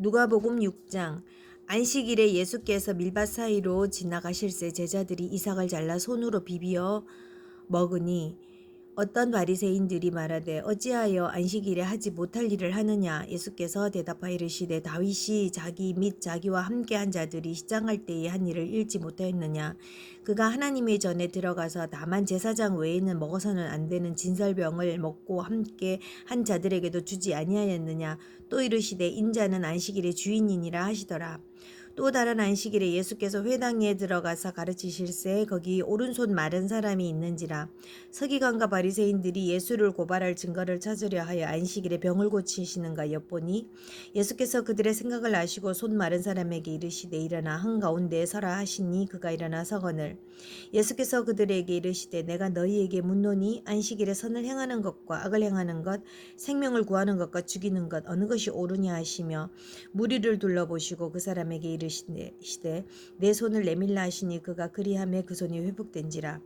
누가복음 6장. 안식일에 예수께서 밀밭 사이로 지나가실새 제자들이 이삭을 잘라 손으로 비비어 먹으니 어떤 바리새인들이 말하되 어찌하여 안식일에 하지 못할 일을 하느냐. 예수께서 대답하여 이르시되 다윗이 자기 및 자기와 함께한 자들이 시장할 때에 한 일을 잃지 못하였느냐. 그가 하나님의 전에 들어가서 다만 제사장 외에는 먹어서는 안 되는 진설병을 먹고 함께 한 자들에게도 주지 아니하였느냐. 또 이르시되 인자는 안식일의 주인이니라 하시더라. 또 다른 안식일에 예수께서 회당에 들어가서 가르치실새 거기 오른손 마른 사람이 있는지라. 서기관과 바리새인들이 예수를 고발할 증거를 찾으려 하여 안식일에 병을 고치시는가 엿보니 예수께서 그들의 생각을 아시고 손 마른 사람에게 이르시되 일어나 한가운데에 서라 하시니 그가 일어나 서거늘. 예수께서 그들에게 이르시되 내가 너희에게 묻노니 안식일에 선을 행하는 것과 악을 행하는 것, 생명을 구하는 것과 죽이는 것 어느 것이 옳으냐 하시며 무리를 둘러보시고 그 사람에게 이르시되 내 손을 내밀라 하시니 그가 그리하매 그 손이 회복된지라.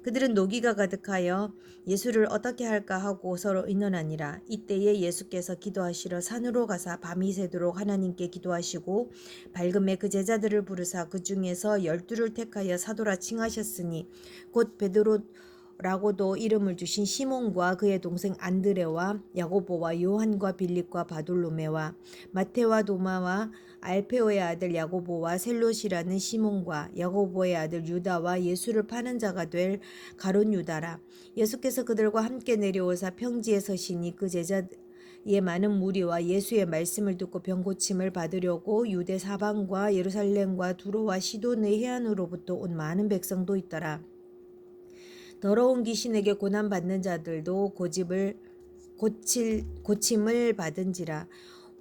그들은 노기가 가득하여 예수를 어떻게 할까 하고 서로 의논하니라. 이때에 예수께서 기도하시러 산으로 가사 밤이 새도록 하나님께 기도하시고 밝음에 그 제자들을 부르사 그 중에서 12를 택하여 사도라 칭하셨으니 곧 베드로라고도 이름을 주신 시몬과 그의 동생 안드레와 야고보와 요한과 빌립과 바돌로메와 마테와 도마와 알페오의 아들 야고보와 셀롯이라는 시몬과 야고보의 아들 유다와 예수를 파는 자가 될 가룟 유다라. 예수께서 그들과 함께 내려오사 평지에 서시니 그 제자의 많은 무리와 예수의 말씀을 듣고 병 고침을 받으려고 유대 사방과 예루살렘과 두로와 시돈의 해안으로부터 온 많은 백성도 있더라. 더러운 귀신에게 고난 받는 자들도 고침을 받은지라.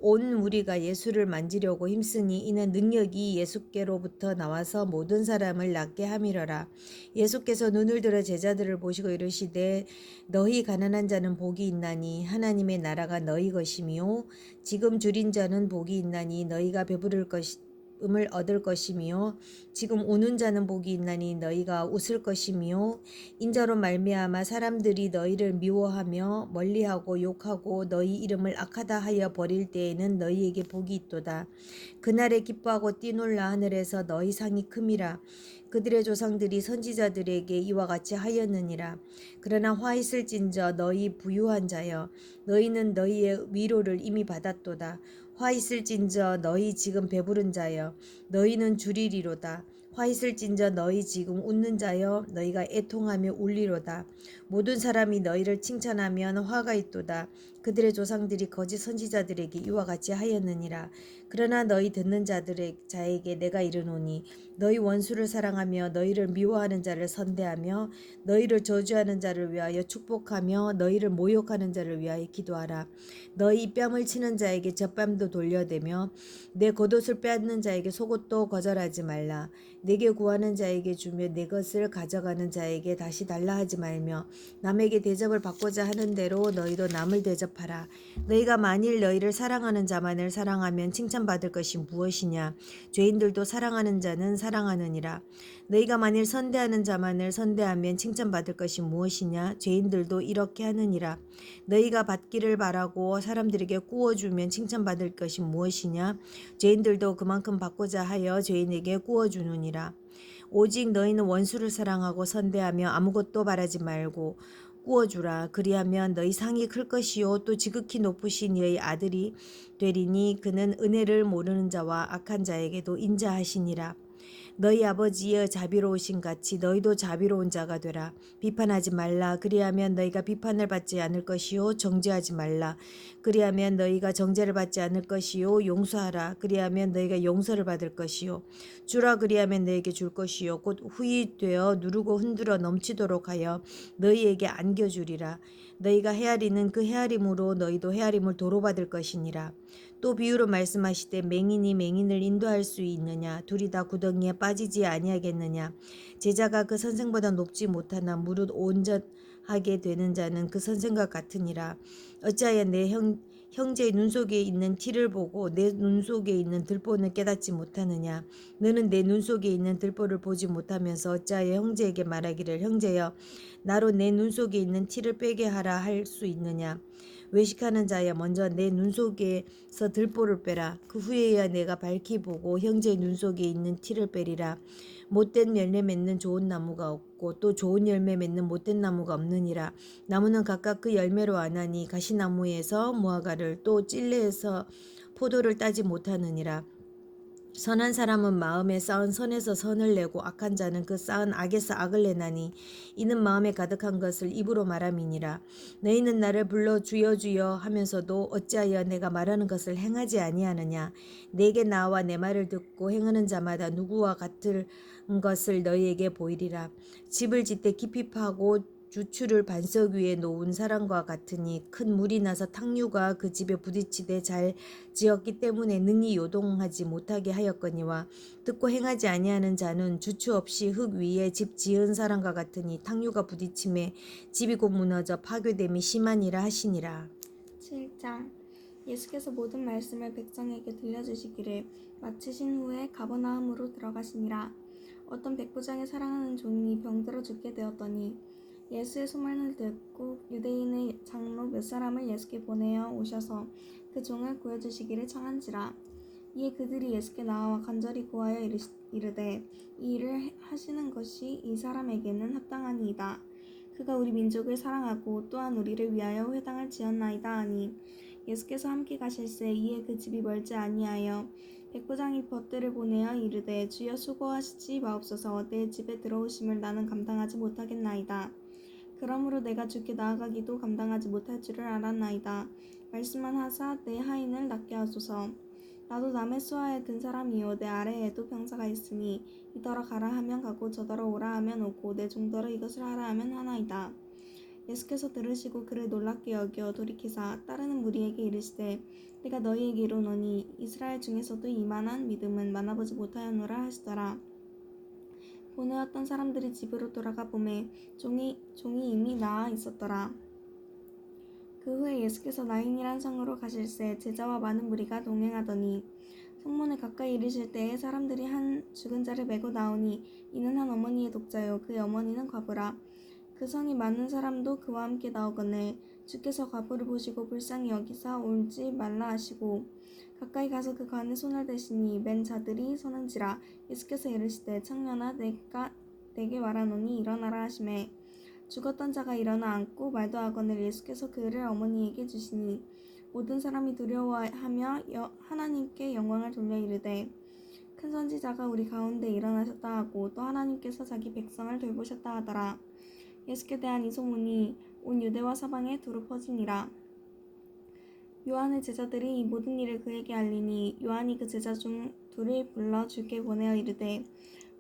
온 무리가 예수를 만지려고 힘쓰니 이는 능력이 예수께로부터 나와서 모든 사람을 낫게 함이러라. 예수께서 눈을 들어 제자들을 보시고 이르시되 너희 가난한 자는 복이 있나니 하나님의 나라가 너희 것이며 지금 줄인 자는 복이 있나니 너희가 배부를 음을 얻을 것이며 지금 우는 자는 복이 있나니 너희가 웃을 것이며 인자로 말미암아 사람들이 너희를 미워하며 멀리하고 욕하고 너희 이름을 악하다 하여 버릴 때에는 너희에게 복이 있도다. 그날에 기뻐하고 뛰놀라 하늘에서 너희 상이 큼이라. 그들의 조상들이 선지자들에게 이와 같이 하였느니라. 그러나 화 있을진저 너희 부유한 자여 너희는 너희의 위로를 이미 받았도다. 화 있을진저 너희 지금 배부른 자여 너희는 줄이리로다. 화 있을진저 너희 지금 웃는 자여 너희가 애통하며 울리로다. 모든 사람이 너희를 칭찬하면 화가 있도다. 그들의 조상들이 거짓 선지자들에게 이와 같이 하였느니라. 그러나 너희 듣는 자에게 내가 이르노니 너희 원수를 사랑하며 너희를 미워하는 자를 선대하며 너희를 저주하는 자를 위하여 축복하며 너희를 모욕하는 자를 위하여 기도하라. 너희 뺨을 치는 자에게 젖뺨도 돌려대며 내 겉옷을 빼앗는 자에게 속옷도 거절하지 말라. 내게 구하는 자에게 주며 내 것을 가져가는 자에게 다시 달라 하지 말며 남에게 대접을 받고자 하는 대로 너희도 남을 대접하라. 너희가 만일 너희를 사랑하는 자만을 사랑하면 칭찬받을 것이 무엇이냐. 죄인들도 사랑하는 자는 사랑하느니라. 너희가 만일 선대하는 자만을 선대하면 칭찬받을 것이 무엇이냐. 죄인들도 이렇게 하느니라. 너희가 받기를 바라고 사람들에게 구워주면 칭찬받을 것이 무엇이냐. 죄인들도 그만큼 받고자 하여 죄인에게 구워주느니라. 오직 너희는 원수를 사랑하고 선대하며 아무것도 바라지 말고 구워주라. 그리하면 너희 상이 클 것이요 또 지극히 높으신 너희 아들이 되리니 그는 은혜를 모르는 자와 악한 자에게도 인자하시니라. 너희 아버지의 자비로우신 같이 너희도 자비로운 자가 되라. 비판하지 말라. 그리하면 너희가 비판을 받지 않을 것이요 정죄하지 말라. 그리하면 너희가 정죄를 받지 않을 것이요 용서하라. 그리하면 너희가 용서를 받을 것이요 주라. 그리하면 너희에게 줄 것이요 곧 후히 되어 누르고 흔들어 넘치도록 하여 너희에게 안겨주리라. 너희가 헤아리는 그 헤아림으로 너희도 헤아림을 도로받을 것이니라. 또 비유로 말씀하시되 맹인이 맹인을 인도할 수 있느냐. 둘이 다 구덩이에 빠지지 아니하겠느냐. 제자가 그 선생보다 높지 못하나 무릇 온전하게 되는 자는 그 선생과 같으니라. 어찌하여 내 형제의 눈 속에 있는 티를 보고 내 눈 속에 있는 들보는 깨닫지 못하느냐. 너는 내 눈 속에 있는 들보를 보지 못하면서 어찌하여 형제에게 말하기를 형제여 나로 내 눈 속에 있는 티를 빼게 하라 할 수 있느냐. 외식하는 자여 먼저 내 눈 속에서 들보를 빼라. 그 후에야 내가 밝히 보고 형제의 눈 속에 있는 티를 빼리라. 못된 열매 맺는 좋은 나무가 없고 또 좋은 열매 맺는 못된 나무가 없느니라. 나무는 각각 그 열매로 아나니 가시나무에서 무화과를 또 찔레에서 포도를 따지 못하느니라. 선한 사람은 마음에 쌓은 선에서 선을 내고 악한 자는 그 쌓은 악에서 악을 내나니 이는 마음에 가득한 것을 입으로 말함이니라. 너희는 나를 불러 주여 주여 하면서도 어찌하여 내가 말하는 것을 행하지 아니하느냐. 내게 나와 내 말을 듣고 행하는 자마다 누구와 같은 것을 너희에게 보이리라. 집을 짓되 깊이 파고 주추를 반석 위에 놓은 사람과 같으니 큰 물이 나서 탕류가 그 집에 부딪히되 잘 지었기 때문에 능히 요동하지 못하게 하였거니와 듣고 행하지 아니하는 자는 주추 없이 흙 위에 집 지은 사람과 같으니 탕류가 부딪힘에 집이 곧 무너져 파괴됨이 심하니라 하시니라. 7장. 예수께서 모든 말씀을 백성에게 들려주시기를 마치신 후에 가버나움으로 들어가시니라. 어떤 백부장의 사랑하는 종이 병들어 죽게 되었더니 예수의 소문을 듣고 유대인의 장로 몇 사람을 예수께 보내어 오셔서 그 종을 구해주시기를 청한지라. 이에 그들이 예수께 나와 간절히 구하여 이르되 이 일을 하시는 것이 이 사람에게는 합당하니이다. 그가 우리 민족을 사랑하고 또한 우리를 위하여 회당을 지었나이다 하니 예수께서 함께 가실새 이에 그 집이 멀지 아니하여 백부장이 벗들을 보내어 이르되 주여 수고하시지 마옵소서. 내 집에 들어오심을 나는 감당하지 못하겠나이다. 그러므로 내가 주께 나아가기도 감당하지 못할 줄을 알았나이다. 말씀만 하사 내 하인을 낫게 하소서. 나도 남의 수하에 든 사람이요 내 아래에도 병사가 있으니 이더러 가라 하면 가고 저더러 오라 하면 오고 내 종더러 이것을 하라 하면 하나이다. 예수께서 들으시고 그를 놀랍게 여겨 돌이키사 따르는 무리에게 이르시되 내가 너희에게 이르노니 이스라엘 중에서도 이만한 믿음은 만나보지 못하였노라 하시더라. 보내었던 사람들이 집으로 돌아가 보매 종이 이미 나아 있었더라. 그 후에 예수께서 나인이란 성으로 가실새 제자와 많은 무리가 동행하더니 성문에 가까이 이르실 때에 사람들이 한 죽은 자를 메고 나오니 이는 한 어머니의 독자요 그의 어머니는 과부라. 그 성이 많은 사람도 그와 함께 나오거늘 주께서 과부를 보시고 불쌍히 여기사 울지 말라 하시고 가까이 가서 그 간에 손을 대시니 맨 자들이 서는지라. 예수께서 이르시되 청년아 내게 말하노니 일어나라 하시매 죽었던 자가 일어나 앉고 말도 하거늘 예수께서 그를 어머니에게 주시니 모든 사람이 두려워하며 하나님께 영광을 돌려 이르되 큰 선지자가 우리 가운데 일어나셨다 하고 또 하나님께서 자기 백성을 돌보셨다 하더라. 예수께 대한 이 소문이 온 유대와 사방에 두루 퍼지니라. 요한의 제자들이 이 모든 일을 그에게 알리니 요한이 그 제자 중 둘을 불러 주께 보내어 이르되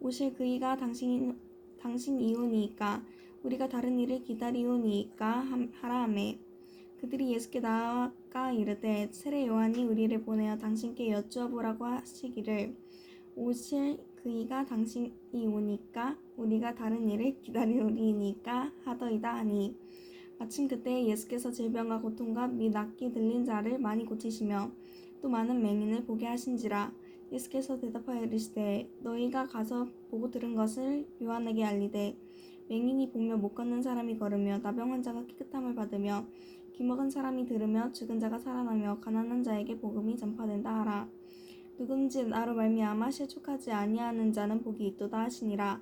오실 그이가 당신 이오니이까 우리가 다른 일을 기다리오니이까 하라 하매 그들이 예수께 나아가 이르되 세례 요한이 우리를 보내어 당신께 여쭈어 보라고 하시기를 오실 그이가 당신이 오니까 우리가 다른 일을 기다리오리니까 하더이다 하니 마침 그때에 예수께서 질병과 고통과 및 악기 들린 자를 많이 고치시며 또 많은 맹인을 보게 하신지라. 예수께서 대답하여 이르시되 너희가 가서 보고 들은 것을 요한에게 알리되 맹인이 보며 못 걷는 사람이 걸으며 나병 환자가 깨끗함을 받으며 기먹은 사람이 들으며 죽은 자가 살아나며 가난한 자에게 복음이 전파된다 하라. 누구든지 나로 말미암아 실족하지 아니하는 자는 복이 있도다 하시니라.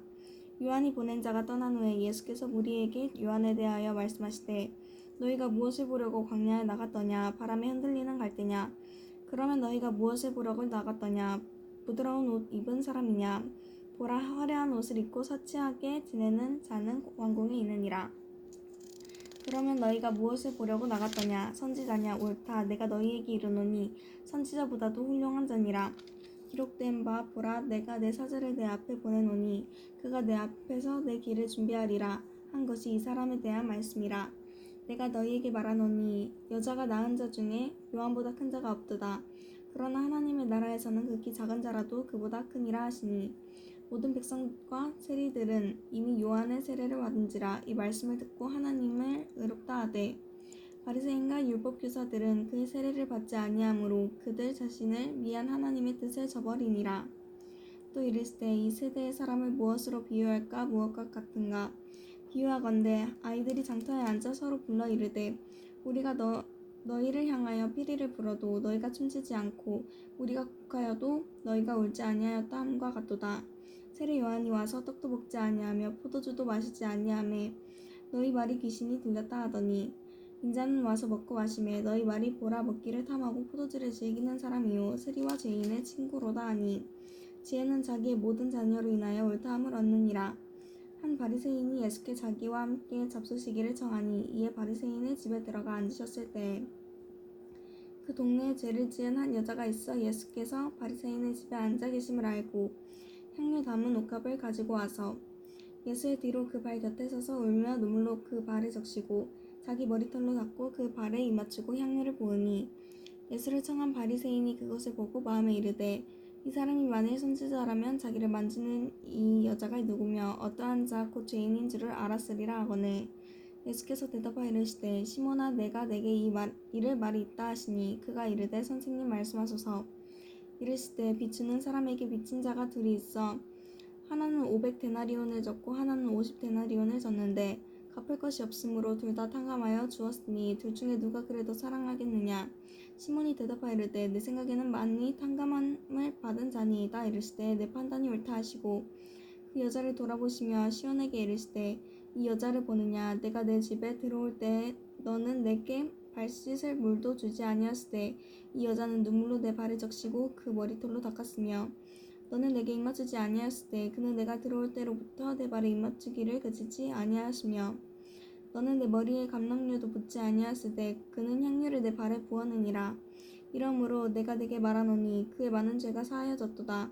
요한이 보낸 자가 떠난 후에 예수께서 무리에게 요한에 대하여 말씀하시되 너희가 무엇을 보려고 광야에 나갔더냐. 바람에 흔들리는 갈대냐. 그러면 너희가 무엇을 보려고 나갔더냐. 부드러운 옷 입은 사람이냐. 보라 화려한 옷을 입고 서치하게 지내는 자는 왕궁에 있느니라. 그러면 너희가 무엇을 보려고 나갔더냐. 선지자냐. 옳다. 내가 너희에게 이르노니 선지자보다도 훌륭한 자니라. 기록된 바 보라 내가 내 사자를 내 앞에 보내노니 그가 내 앞에서 내 길을 준비하리라 한 것이 이 사람에 대한 말씀이라. 내가 너희에게 말하노니 여자가 낳은 자 중에 요한보다 큰 자가 없도다. 그러나 하나님의 나라에서는 극히 작은 자라도 그보다 크니라 하시니 모든 백성과 세리들은 이미 요한의 세례를 받은지라. 이 말씀을 듣고 하나님을 의롭다 하되 바리새인과 율법 교사들은 그의 세례를 받지 아니하므로 그들 자신을 위한 하나님의 뜻을 저버리니라. 또 이르시되 이 세대의 사람을 무엇으로 비유할까. 무엇과 같은가. 비유하건대 아이들이 장터에 앉아 서로 불러 이르되 우리가 너희를 향하여 피리를 불어도 너희가 춤추지 않고 우리가 곡하여도 너희가 울지 아니하였다 함과 같도다. 세례 요한이 와서 떡도 먹지 아니하며 포도주도 마시지 아니하매 너희 말이 귀신이 들렸다 하더니 인자는 와서 먹고 마시매 너희 말이 보라 먹기를 탐하고 포도주를 즐기는 사람이요 스리와 죄인의 친구로다 하니 지혜는 자기의 모든 자녀로 인하여 옳다함을 얻느니라. 한 바리새인이 예수께 자기와 함께 잡수시기를 청하니 이에 바리새인의 집에 들어가 앉으셨을 때에 그 동네에 죄를 지은 한 여자가 있어 예수께서 바리새인의 집에 앉아 계심을 알고 향유 담은 옥합을 가지고 와서 예수의 뒤로 그 발 곁에 서서 울며 눈물로 그 발을 적시고 자기 머리털로 닦고 그 발에 입맞추고 향유를 부으니 예수를 청한 바리새인이 그것을 보고 마음에 이르되 이 사람이 만일 선지자라면 자기를 만지는 이 여자가 누구며 어떠한 자 곧 죄인인 줄을 알았으리라 하거늘 예수께서 대답하여 이르시되 시몬아 내가 내게 이를 말이 있다 하시니 그가 이르되 선생님 말씀하소서. 이르시되 비추는 사람에게 비친 자가 둘이 있어 하나는 500데나리온을 줬고 하나는 50데나리온을 줬는데 갚을 것이 없으므로 둘 다 탕감하여 주었으니 둘 중에 누가 그를 더 사랑하겠느냐. 시몬이 대답하여 이르되 내 생각에는 많이 탕감함을 받은 자니이다. 이르시되 내 판단이 옳다 하시고 그 여자를 돌아보시며 시온에게 이르시되 이 여자를 보느냐. 내가 내 집에 들어올 때에 너는 내게 발 씻을 물도 주지 아니하시되 이 여자는 눈물로 내 발을 적시고 그 머리털로 닦았으며 너는 내게 입맞추지 아니하였으되 그는 내가 들어올 때로부터 내 발에 입맞추기를 그치지 아니하시며 너는 내 머리에 감람류도 붓지 아니하였으되 그는 향유를 내 발에 부었느니라. 이러므로 내가 네게 말하노니 그의 많은 죄가 사하여졌도다.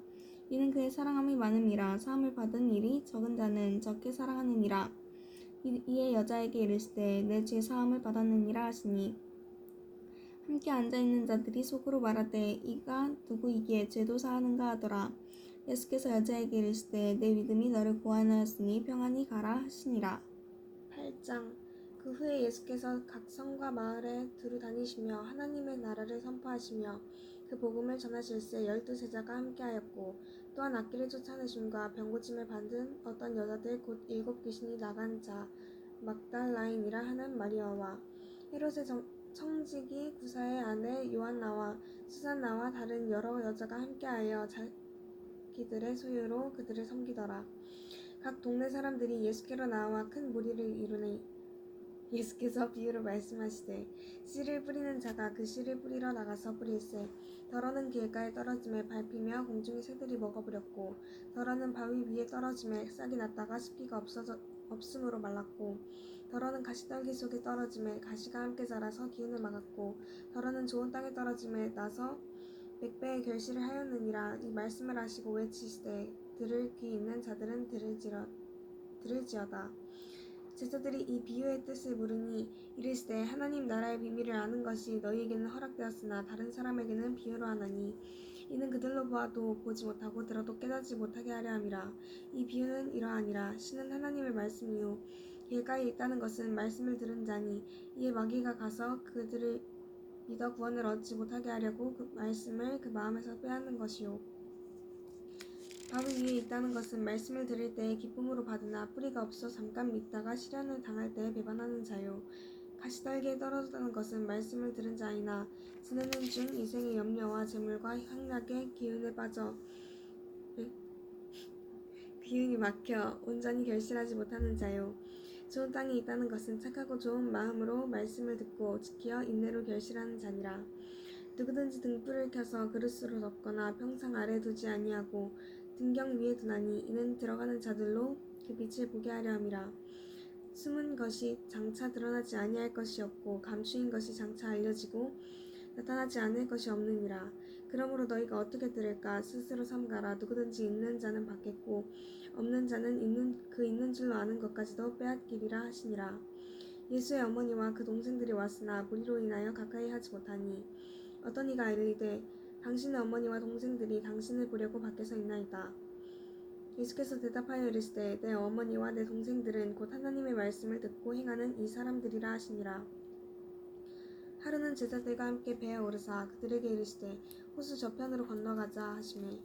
이는 그의 사랑함이 많음이라. 사함을 받은 일이 적은 자는 적게 사랑하느니라. 이에 여자에게 이르시되 내 죄 사함을 받았느니라 하시니 함께 앉아있는 자들이 속으로 말하되 이가 누구이기에 죄도 사하는가 하더라. 예수께서 여자에게 이르시되 내 믿음이 너를 구원하였으니 평안히 가라 하시니라. 8장. 그 후에 예수께서 각 성과 마을에 두루 다니시며 하나님의 나라를 선포하시며 그 복음을 전하실새 12제자가 함께하였고 또한 악기를 쫓아내심과 병고침을 받은 어떤 여자들 곧 7귀신이 나간 자 막달라인이라 하는 마리아와 헤롯의 청지기 구사의 아내 요한나와 수산나와 다른 여러 여자가 함께하여 자기들의 소유로 그들을 섬기더라. 각 동네 사람들이 예수께로 나와 큰 무리를 이루니 예수께서 비유로 말씀하시되 씨를 뿌리는 자가 그 씨를 뿌리러 나가서 뿌릴새 덜어는 길가에 떨어짐에 밟히며 공중의 새들이 먹어버렸고 덜어는 바위 위에 떨어짐에 싹이 났다가 습기가 없음으로 말랐고 덜어는 가시떨기 속에 떨어짐에 가시가 함께 자라서 기운을 막았고 덜어는 좋은 땅에 떨어짐에 나서 100배의 결실을 하였느니라. 이 말씀을 하시고 외치시되 들을 귀 있는 자들은 들을지어다. 제자들이 이 비유의 뜻을 물으니 이르시되 하나님 나라의 비밀을 아는 것이 너희에게는 허락되었으나 다른 사람에게는 비유로 하나니 이는 그들로 보아도 보지 못하고 들어도 깨닫지 못하게 하려 함이라. 이 비유는 이러하니라. 신은 하나님의 말씀이요 길가에 있다는 것은 말씀을 들은 자니 이에 마귀가 가서 그들을 믿어 구원을 얻지 못하게 하려고 그 말씀을 그 마음에서 빼앗는 것이요 바위 위에 있다는 것은 말씀을 들을 때에 기쁨으로 받으나 뿌리가 없어 잠깐 믿다가 시련을 당할 때에 배반하는 자요. 가시떨기에 떨어졌다는 것은 말씀을 들은 자이나 지내는 중 이생의 염려와 재물과 향락의 기운에 빠져 기운이 막혀 온전히 결실하지 못하는 자요. 좋은 땅에 있다는 것은 착하고 좋은 마음으로 말씀을 듣고 지켜 인내로 결실하는 자니라. 누구든지 등불을 켜서 그릇으로 덮거나 평상 아래 두지 아니하고 등경 위에 두나니 이는 들어가는 자들로 그 빛을 보게 하려 함이라. 숨은 것이 장차 드러나지 아니할 것이 없고 감추인 것이 장차 알려지고 나타나지 않을 것이 없느니라. 그러므로 너희가 어떻게 들을까 스스로 삼가라. 누구든지 있는 자는 받겠고 없는 자는 있는 줄로 아는 것까지도 빼앗기리라 하시니라. 예수의 어머니와 그 동생들이 왔으나 무리로 인하여 가까이 하지 못하니 어떤 이가 이르되 당신의 어머니와 동생들이 당신을 보려고 밖에서 있나이다. 예수께서 대답하여 이르시되 내 어머니와 내 동생들은 곧 하나님의 말씀을 듣고 행하는 이 사람들이라 하시니라. 하루는 제자들과 함께 배에 오르사 그들에게 이르시되 호수 저편으로 건너가자 하시매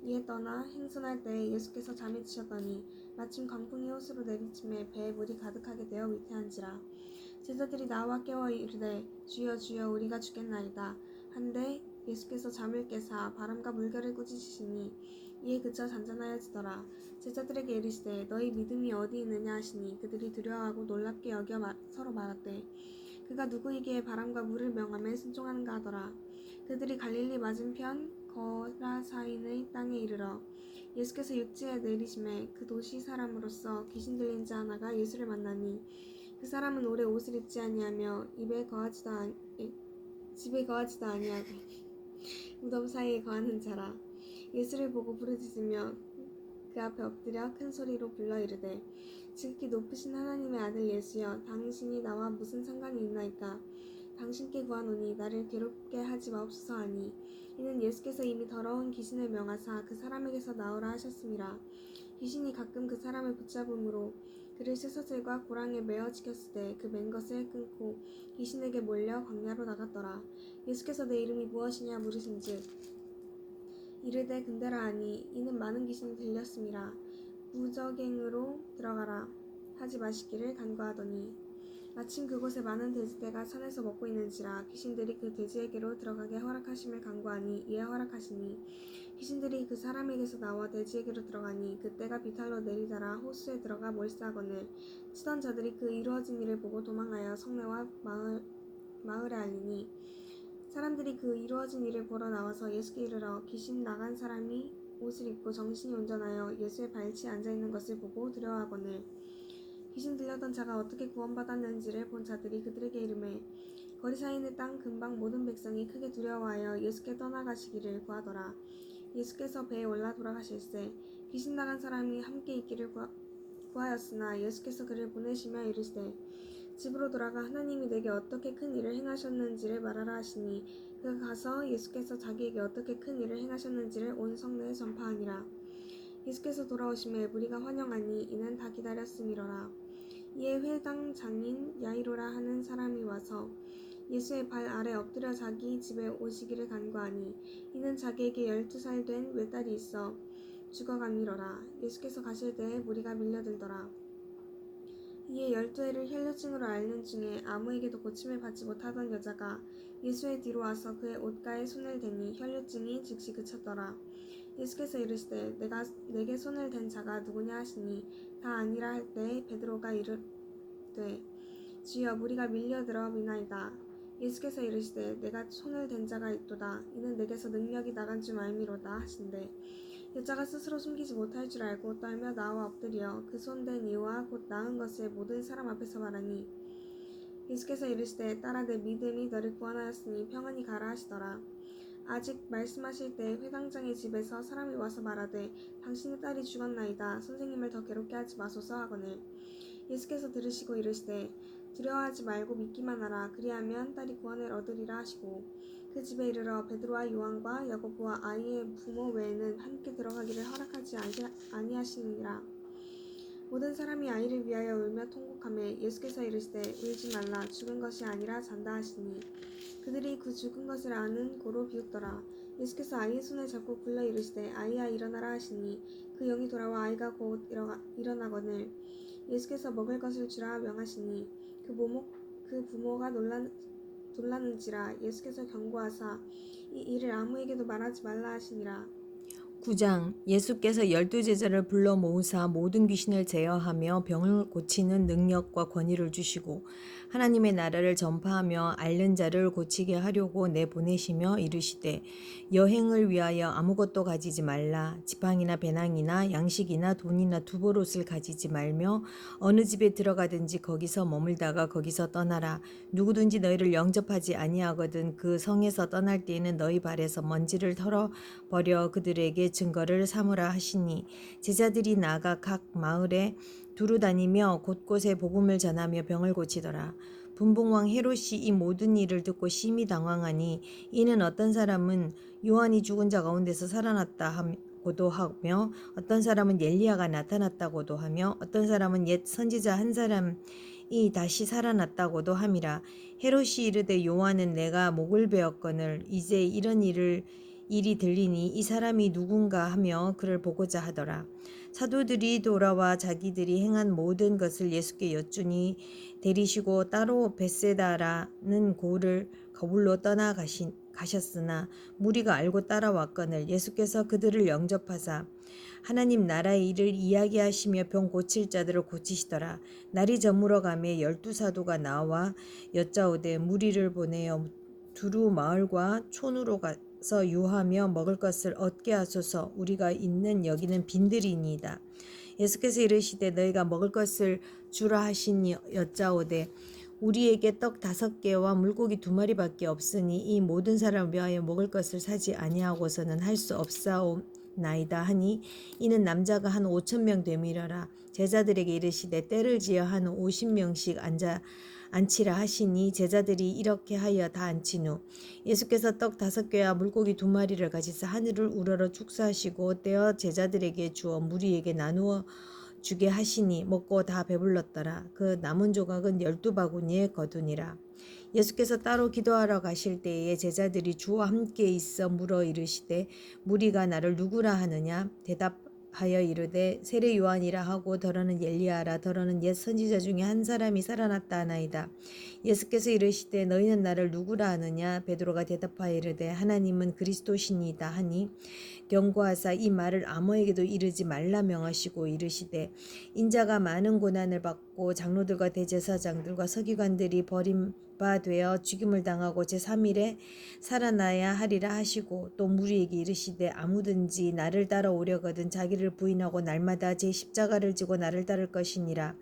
이에 떠나 행선할 때에 예수께서 잠이 드셨더니 마침 광풍이 호수로 내리침에 배에 물이 가득하게 되어 위태한지라. 제자들이 나와 깨워 이르되 주여 주여 우리가 죽겠나이다 한데 예수께서 잠을 깨사 바람과 물결을 꾸짖으시니 이에 그쳐 잔잔하여지더라. 제자들에게 이르시되 너희 믿음이 어디 있느냐 하시니 그들이 두려워하고 놀랍게 여겨 서로 말하되 그가 누구이기에 바람과 물을 명함에 순종하는가 하더라. 그들이 갈릴리 맞은편 거라사인의 땅에 이르러 예수께서 육지에 내리심에 그 도시 사람으로서 귀신 들린 자 하나가 예수를 만나니 그 사람은 오래 옷을 입지 아니하며 집에 거하지도 아니하고 무덤 사이에 거하는 자라. 예수를 보고 부르짖으며 그 앞에 엎드려 큰 소리로 불러 이르되 지극히 높으신 하나님의 아들 예수여 당신이 나와 무슨 상관이 있나이까. 당신께 구하노니 나를 괴롭게 하지 마옵소서 하니 이는 예수께서 이미 더러운 귀신을 명하사 그 사람에게서 나오라 하셨음이라. 귀신이 가끔 그 사람을 붙잡음으로 그를 쇠사슬과 고랑에 매어 지켰을 때 그 맨 것을 끊고 귀신에게 몰려 광야로 나갔더라. 예수께서 내 이름이 무엇이냐 물으신즉 이르되 근데라 하니 이는 많은 귀신이 들렸음이라. 무저갱으로 들어가라 하지 마시기를 간구하더니 마침 그곳에 많은 돼지떼가 산에서 먹고 있는지라 귀신들이 그 돼지에게로 들어가게 허락하심을 간구하니 이에 허락하시니 귀신들이 그 사람에게서 나와 돼지에게로 들어가니 그 떼가 비탈로 내리달아 호수에 들어가 몰수하거늘 치던 자들이 그 이루어진 일을 보고 도망하여 성내와 마을에 알리니 사람들이 그 이루어진 일을 보러 나와서 예수께 이르러 귀신 나간 사람이 옷을 입고 정신이 온전하여 예수의 발치에 앉아있는 것을 보고 두려워하거늘 귀신 들렸던 자가 어떻게 구원받았는지를 본 자들이 그들에게 이르매 거리사인의 땅 근방 모든 백성이 크게 두려워하여 예수께 떠나가시기를 구하더라. 예수께서 배에 올라 돌아가실새 귀신 나간 사람이 함께 있기를 구하였으나 예수께서 그를 보내시며 이르시되 집으로 돌아가 하나님이 내게 어떻게 큰 일을 행하셨는지를 말하라 하시니 그가 가서 예수께서 자기에게 어떻게 큰 일을 행하셨는지를 온 성내에 전파하니라. 예수께서 돌아오심에 무리가 환영하니 이는 다 기다렸음이로라. 이에 회당 장인 야이로라 하는 사람이 와서 예수의 발 아래 엎드려 자기 집에 오시기를 간구하니 이는 자기에게 12살 된 외딸이 있어 죽어가미러라. 예수께서 가실 때에 무리가 밀려들더라. 이에 12해를 혈루증으로 앓는 중에 아무에게도 고침을 받지 못하던 여자가 예수의 뒤로 와서 그의 옷가에 손을 대니 혈루증이 즉시 그쳤더라. 예수께서 이르시되 내게 손을 댄 자가 누구냐 하시니 다 아니라 할 때 베드로가 이르되 주여 무리가 밀려들어 미나이다. 예수께서 이르시되 내가 손을 댄 자가 있도다. 이는 내게서 능력이 나간 줄 알미로다 하신대 여자가 스스로 숨기지 못할 줄 알고 떨며 나와 엎드려 그 손 댄 이유와 곧 나은 것을 모든 사람 앞에서 말하니 예수께서 이르시되 딸아 내 믿음이 너를 구원하였으니 평안히 가라 하시더라. 아직 말씀하실 때 회당장의 집에서 사람이 와서 말하되 당신의 딸이 죽었나이다. 선생님을 더 괴롭게 하지 마소서 하거늘 예수께서 들으시고 이르시되 두려워하지 말고 믿기만 하라. 그리하면 딸이 구원을 얻으리라 하시고 그 집에 이르러 베드로와 요한과 야고보와 아이의 부모 외에는 함께 들어가기를 허락하지 아니하시니라. 모든 사람이 아이를 위하여 울며 통곡하매 예수께서 이르시되 울지 말라. 죽은 것이 아니라 잔다 하시니 그들이 그 죽은 것을 아는 고로 비웃더라. 예수께서 아이의 손을 잡고 불러 이르시되 아이야 일어나라 하시니 그 영이 돌아와 아이가 곧 일어나거늘 예수께서 먹을 것을 주라 명하시니 그 부모가 놀라는지라. 예수께서 경고하사 이 일을 아무에게도 말하지 말라 하시니라. 9장 예수께서 12제자를 불러 모으사 모든 귀신을 제어하며 병을 고치는 능력과 권위를 주시고 하나님의 나라를 전파하며 앓는 자를 고치게 하려고 내보내시며 이르시되 여행을 위하여 아무것도 가지지 말라. 지팡이나 배낭이나 양식이나 돈이나 두보롯을 가지지 말며 어느 집에 들어가든지 거기서 머물다가 거기서 떠나라. 누구든지 너희를 영접하지 아니하거든 그 성에서 떠날 때에는 너희 발에서 먼지를 털어버려 그들에게 증거를 삼으라 하시니 제자들이 나가 각 마을에 두루 다니며 곳곳에 복음을 전하며 병을 고치더라. 분봉왕 헤롯이 이 모든 일을 듣고 심히 당황하니 이는 어떤 사람은 요한이 죽은 자 가운데서 살아났다고도 하며 어떤 사람은 엘리야가 나타났다고도 하며 어떤 사람은 옛 선지자 한 사람이 다시 살아났다고도 함이라. 헤롯이 이르되 요한은 내가 목을 베었거늘 이제 일이 들리니 이 사람이 누군가 하며 그를 보고자 하더라. 사도들이 돌아와 자기들이 행한 모든 것을 예수께 여쭈니 데리시고 따로 벳세다라는 고를 거불로 가셨으나 무리가 알고 따라왔거늘 예수께서 그들을 영접하사 하나님 나라의 일을 이야기하시며 병 고칠 자들을 고치시더라. 날이 저물어 가매 12사도가 나와 여짜오되 무리를 보내어 두루 마을과 촌으로 가서 유하며 먹을 것을 얻게 하소서. 우리가 있는 여기는 빈들이니이다. 예수께서 이르시되 너희가 먹을 것을 주라 하시니 여짜오되 우리에게 떡 5개와 물고기 2마리밖에 없으니 이 모든 사람을 위하여 먹을 것을 사지 아니하고서는 할 수 없사옵나이다 하니 이는 남자가 한 5,000명 되밀어라. 제자들에게 이르시되 때를 지어 한 50명씩 앉히라 하시니 제자들이 이렇게 하여 다 앉힌 후 예수께서 떡 5개와 물고기 2마리를 가지사 하늘을 우러러 축사하시고 떼어 제자들에게 주어 무리에게 나누어 주게 하시니 먹고 다 배불렀더라. 그 남은 조각은 12바구니에 거두니라. 예수께서 따로 기도하러 가실 때에 제자들이 주와 함께 있어 물어 이르시되 무리가 나를 누구라 하느냐? 대답하여 이르되 세례 요한이라 하고 더러는 엘리야라 더러는 옛 선지자 중에 한 사람이 살아났다 하나이다. 예수께서 이르시되 너희는 나를 누구라 하느냐? 베드로가 대답하여 이르되 하나님은 그리스도시니이다 하니 경고하사 이 말을 아무에게도 이르지 말라 명하시고 이르시되 인자가 많은 고난을 받고 장로들과 대제사장들과 서기관들이 버림받아 죽임을 당하고 제3일에 살아나야 하리라 하시고 또 무리에게 이르시되 아무든지 나를 따라오려거든 자기를 부인하고 날마다 제 십자가를 지고 나를 따를 것이니라.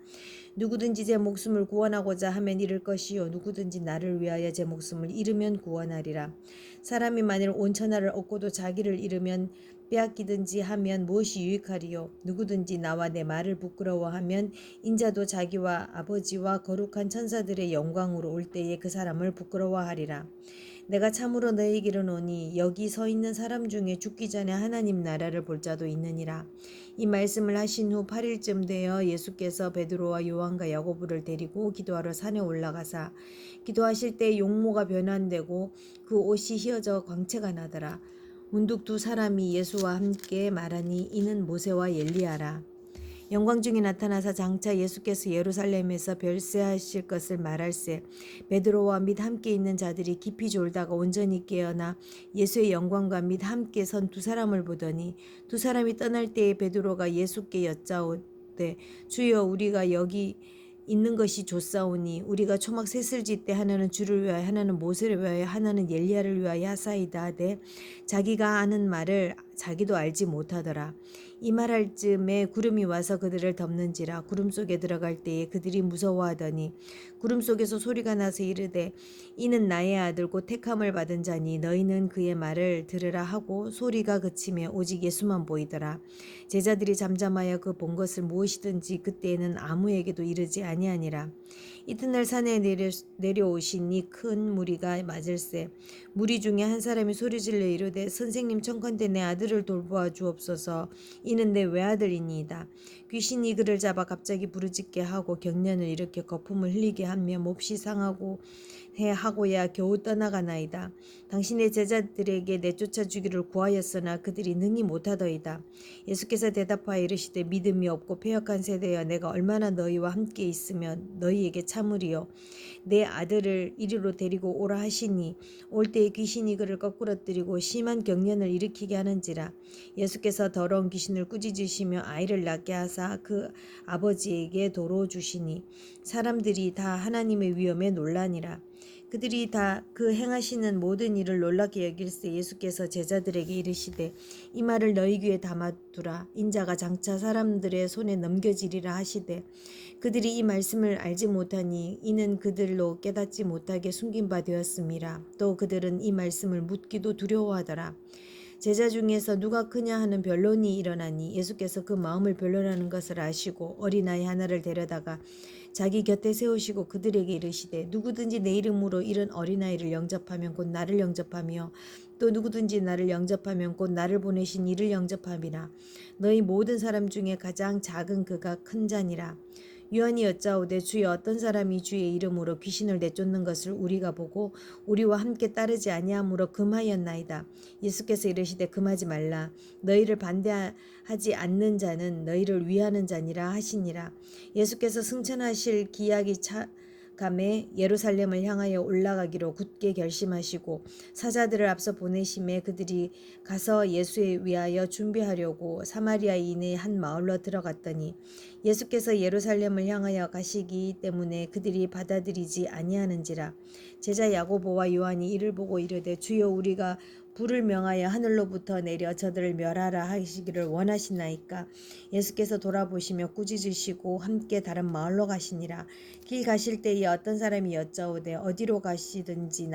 누구든지 제 목숨을 구원하고자 하면 잃을 것이요 누구든지 나를 위하여 제 목숨을 잃으면 구원하리라. 사람이 만일 온 천하를 얻고도 자기를 잃으면 빼앗기든지 하면 무엇이 유익하리요? 누구든지 나와 내 말을 부끄러워하면 인자도 자기와 아버지와 거룩한 천사들의 영광으로 올 때에 그 사람을 부끄러워하리라. 내가 참으로 너희에게 이르노니 여기 서 있는 사람 중에 죽기 전에 하나님 나라를 볼 자도 있느니라. 이 말씀을 하신 후 8일쯤 되어 예수께서 베드로와 요한과 야고보를 데리고 기도하러 산에 올라가사 기도하실 때 용모가 변환되고 그 옷이 휘어져 광채가 나더라. 문득 2사람이 예수와 함께 말하니 이는 모세와 엘리야라. 영광 중에 나타나사 장차 예수께서 예루살렘에서 별세하실 것을 말할세 베드로와 및 함께 있는 자들이 깊이 졸다가 온전히 깨어나 예수의 영광과 및 함께 선 2사람을 보더니 2사람이 떠날 때에 베드로가 예수께 여짜오되 주여 우리가 여기 있는 것이 좋사오니 우리가 초막 셋을 짓되 하나는 주를 위하여 하나는 모세를 위하여 하나는 엘리야를 위하여 하사이다 하되 자기가 하는 말을 자기도 알지 못하더라. 이 말할 즈음에 구름이 와서 그들을 덮는지라. 구름 속에 들어갈 때에 그들이 무서워하더니 구름 속에서 소리가 나서 이르되 이는 나의 아들 곧 택함을 받은 자니 너희는 그의 말을 들으라 하고 소리가 그치며 오직 예수만 보이더라. 제자들이 잠잠하여 그 본 것을 무엇이든지 그때에는 아무에게도 이르지 아니하니라. 이튿날 산에 내려오시니 큰 무리가 맞을세. 무리 중에 한 사람이 소리질러 이르되 선생님 청컨대 내 아들을 돌보아 주옵소서. 이는 내 외아들이니이다. 귀신이 그를 잡아 갑자기 부르짖게 하고 경련을 일으켜 거품을 흘리게 하며 몹시 상하고 하고야 겨우 떠나가나이다. 당신의 제자들에게 내쫓아 주기를 구하였으나 그들이 능히 못하더이다. 예수께서 대답하여 이르시되 믿음이 없고 패역한 세대여 내가 얼마나 너희와 함께 있으면 너희에게 참으리요. 내 아들을 이리로 데리고 오라 하시니 올 때에 귀신이 그를 거꾸러뜨리고 심한 경련을 일으키게 하는지라. 예수께서 더러운 귀신을 꾸짖으시며 아이를 낳게 하사 그 아버지에게 도로 주시니 사람들이 다 하나님의 위엄에 놀라니라. 그들이 다 그 행하시는 모든 일을 놀랍게 여길세 예수께서 제자들에게 이르시되 이 말을 너희 귀에 담아두라. 인자가 장차 사람들의 손에 넘겨지리라 하시되 그들이 이 말씀을 알지 못하니 이는 그들로 깨닫지 못하게 숨긴 바 되었음이라. 또 그들은 이 말씀을 묻기도 두려워하더라. 제자 중에서 누가 크냐 하는 변론이 일어나니 예수께서 그 마음을 변론하는 것을 아시고 어린아이 하나를 데려다가 자기 곁에 세우시고 그들에게 이르시되 누구든지 내 이름으로 이른 어린아이를 영접하면 곧 나를 영접하며 또 누구든지 나를 영접하면 곧 나를 보내신 이를 영접함이라. 너희 모든 사람 중에 가장 작은 그가 큰 자니라. 요한이 여짜오되 주여 어떤 사람이 주의 이름으로 귀신을 내쫓는 것을 우리가 보고 우리와 함께 따르지 아니하므로 금하였나이다. 예수께서 이르시되 금하지 말라. 너희를 반대하지 않는 자는 너희를 위하는 자니라 하시니라. 예수께서 승천하실 기약이 감에 예루살렘을 향하여 올라가기로 굳게 결심하시고 사자들을 앞서 보내심에 그들이 가서 예수에 위하여 준비하려고 사마리아인의 한 마을로 들어갔더니 예수께서 예루살렘을 향하여 가시기 때문에 그들이 받아들이지 아니하는지라. 제자 야고보와 요한이 이를 보고 이르되 주여 우리가 불을 명하여 하늘로부터 내려 저들을 멸하라 하시기를 원하시나이까. 예수께서 돌아보시며 꾸짖으시고 함께 다른 마을로 가시니라. 길 가실 때에 어떤 사람이 여짜오되 어디로 가시든지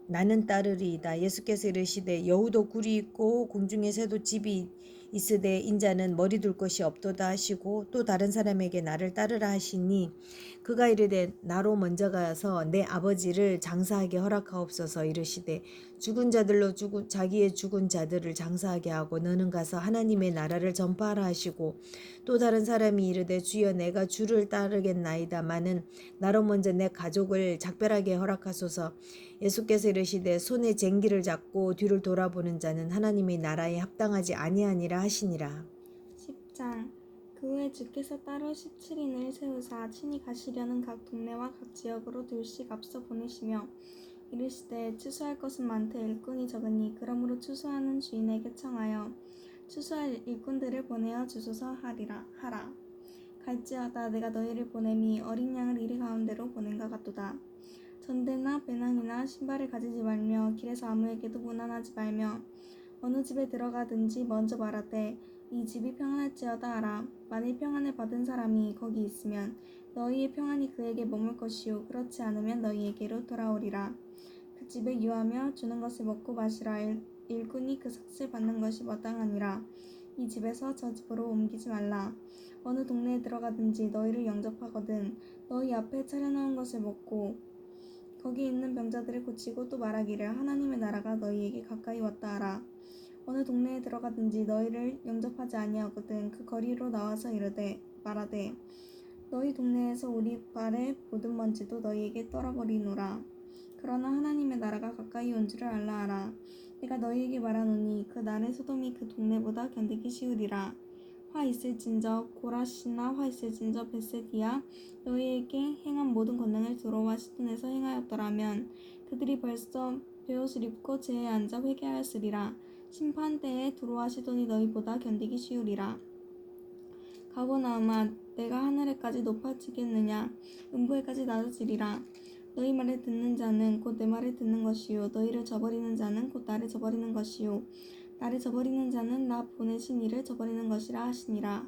나는 따르리이다. 예수께서 이르시되 여우도 굴이 있고 공중의 새도 집이 있으되 인자는 머리 둘 것이 없도다 하시고 또 다른 사람에게 나를 따르라 하시니 그가 이르되 나로 먼저 가서 내 아버지를 장사하게 허락하옵소서. 이르시되 죽은 자들로 자기의 죽은 자들을 장사하게 하고 너는 가서 하나님의 나라를 전파하라 하시고 또 다른 사람이 이르되 주여 내가 주를 따르겠나이다마는 나로 먼저 내 가족을 작별하게 허락하소서. 예수께서 이르시되 손에 쟁기를 잡고 뒤를 돌아보는 자는 하나님의 나라에 합당하지 아니하니라 하시니라. 10장. 그 후에 주께서 따로 17인을 세우사 친히 가시려는 각 동네와 각 지역으로 둘씩 앞서 보내시며 이르시되 추수할 것은 많되 일꾼이 적으니 그러므로 추수하는 주인에게 청하여 추수할 일꾼들을 보내어 주소서 하라. 갈지어다 내가 너희를 보냄이 어린 양을 이리 가운데로 보낸것 같도다. 전대나 배낭이나 신발을 가지지 말며 길에서 아무에게도 문안하지 말며 어느 집에 들어가든지 먼저 말하되 이 집이 평안할지어다 하라. 만일 평안을 받은 사람이 거기 있으면 너희의 평안이 그에게 머물 것이요 그렇지 않으면 너희에게로 돌아오리라. 그 집에 유하며 주는 것을 먹고 마시라. 일꾼이 그 삭슬 받는 것이 마땅하니라. 이 집에서 저 집으로 옮기지 말라. 어느 동네에 들어가든지 너희를 영접하거든 너희 앞에 차려놓은 것을 먹고 거기 있는 병자들을 고치고 또 말하기를 하나님의 나라가 너희에게 가까이 왔다 하라. 어느 동네에 들어가든지 너희를 영접하지 아니하거든 그 거리로 나와서 말하되 너희 동네에서 우리 발의 모든 먼지도 너희에게 떨어버리노라. 그러나 하나님의 나라가 가까이 온 줄을 알라 하라. 내가 너희에게 말하노니 그 날에 소돔이 그 동네보다 견디기 쉬우리라. 화 있을진저 고라시나 화 있을진저 베세디야 너희에게 행한 모든 권능을 두로와 시돈에서 행하였더라면 그들이 벌써 베옷을 입고 제에 앉아 회개하였으리라. 심판 때에 두로와 시돈이 너희보다 견디기 쉬우리라. 가버나움아 내가 하늘에까지 높아지겠느냐 음부에까지 낮아지리라. 너희 말을 듣는 자는 곧 내 말을 듣는 것이요 너희를 저버리는 자는 곧 나를 저버리는 것이요 나를 저버리는 자는 나 보내신 이를 저버리는 것이라 하시니라.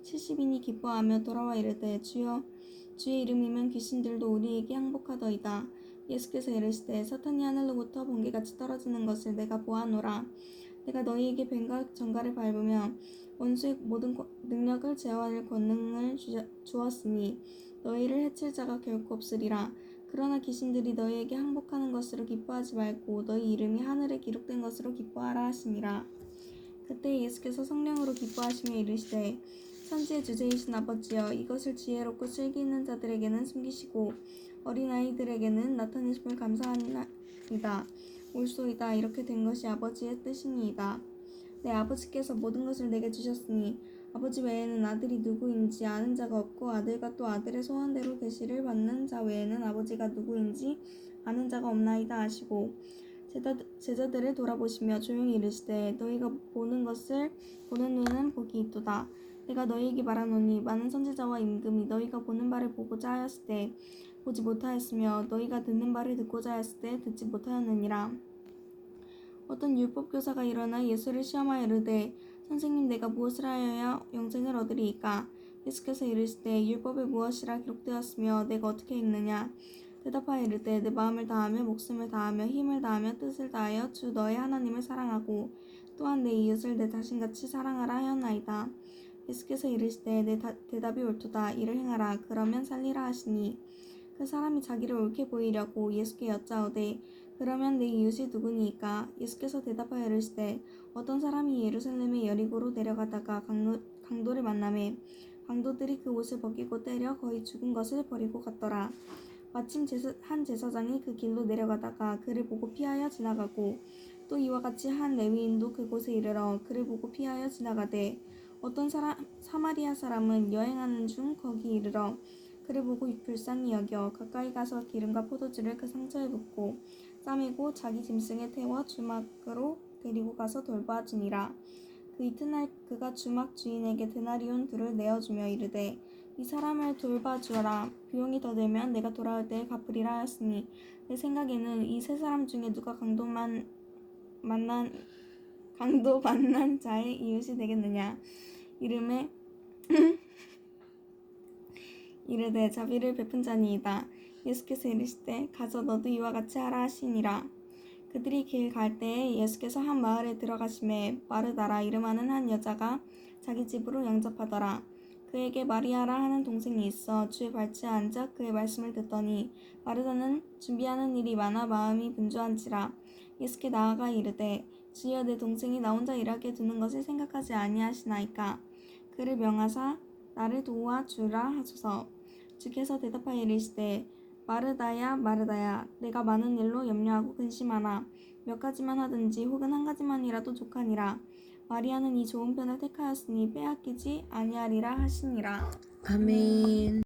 70인이 기뻐하며 돌아와 이르되 주여 주의 이름이면 귀신들도 우리에게 항복하더이다. 예수께서 이르시되 사탄이 하늘로부터 번개같이 떨어지는 것을 내가 보아노라. 내가 너희에게 뱀과 전갈을 밟으며 원수의 모든 능력을 제어할 권능을 주었으니 너희를 해칠 자가 결코 없으리라. 그러나 귀신들이 너희에게 항복하는 것으로 기뻐하지 말고 너희 이름이 하늘에 기록된 것으로 기뻐하라 하시니라. 그때 예수께서 성령으로 기뻐하시며 이르시되 천지의 주제이신 아버지여 이것을 지혜롭고 실기 있는 자들에게는 숨기시고 어린아이들에게는 나타내심을 감사하나이다. 옳소이다. 이렇게 된 것이 아버지의 뜻이니이다. 내 아버지께서 모든 것을 내게 주셨으니 아버지 외에는 아들이 누구인지 아는 자가 없고 아들과 또 아들의 소원대로 계시를 받는 자 외에는 아버지가 누구인지 아는 자가 없나이다 하시고 제자들을 돌아보시며 조용히 이르시되 너희가 보는 것을 보는 눈은 복이 있도다. 내가 너희에게 말하노니 많은 선지자와 임금이 너희가 보는 바를 보고자 하였을 때 보지 못하였으며 너희가 듣는 바를 듣고자 하였을 때 듣지 못하였느니라. 어떤 율법교사가 일어나 예수를 시험하여 이르되 선생님 내가 무엇을 하여야 영생을 얻으리이까? 예수께서 이르시되 율법에 무엇이라 기록되었으며 내가 어떻게 읽느냐? 대답하여 이르되 내 마음을 다하며 목숨을 다하며 힘을 다하며 뜻을 다하여 주 너의 하나님을 사랑하고 또한 내 이웃을 내 자신같이 사랑하라 하였나이다. 예수께서 이르시되 내 대답이 옳도다. 이를 행하라. 그러면 살리라 하시니 그 사람이 자기를 옳게 보이려고 예수께 여짜오되 그러면 내 이웃이 누구니이까? 예수께서 대답하여 이르시되 어떤 사람이 예루살렘의 여리고로 내려가다가 강도를 만나매 강도들이 그 옷을 벗기고 때려 거의 죽은 것을 버리고 갔더라. 마침 한 제사장이 그 길로 내려가다가 그를 보고 피하여 지나가고 또 이와 같이 한 레위인도 그곳에 이르러 그를 보고 피하여 지나가되 어떤 사마리아 사람은 여행하는 중 거기 이르러 그를 보고 불쌍히 여겨 가까이 가서 기름과 포도주를 그 상처에 붓고 싸매고 자기 짐승에 태워 주막으로 데리고 가서 돌봐주니라. 그 이튿날 그가 주막 주인에게 데나리온 둘을 내어주며 이르되 이 사람을 돌봐주어라. 비용이 더 들면 내가 돌아올 때에 갚으리라 하였으니 내 생각에는 이 세 사람 중에 누가 강도 만난 자의 이웃이 되겠느냐. 이르되 자비를 베푼 자니이다. 예수께서 이르시되 가서 너도 이와 같이 하라 하시니라. 그들이 길 갈 때에 예수께서 한 마을에 들어가심에 마르다라 이름하는 한 여자가 자기 집으로 영접하더라. 그에게 마리아라 하는 동생이 있어 주의 발치에 앉아 그의 말씀을 듣더니 마르다는 준비하는 일이 많아 마음이 분주한지라. 예수께 나아가 이르되 주여 내 동생이 나 혼자 일하게 두는 것을 생각하지 아니하시나이까. 그를 명하사 나를 도와주라 하소서. 주께서 대답하여 이르시되 마르다야 마르다야 내가 많은 일로 염려하고 근심하나 몇 가지만 하든지 혹은 한 가지만이라도 족하니라. 마리아는 이 좋은 편을 택하였으니 빼앗기지 아니하리라 하시니라. 아멘.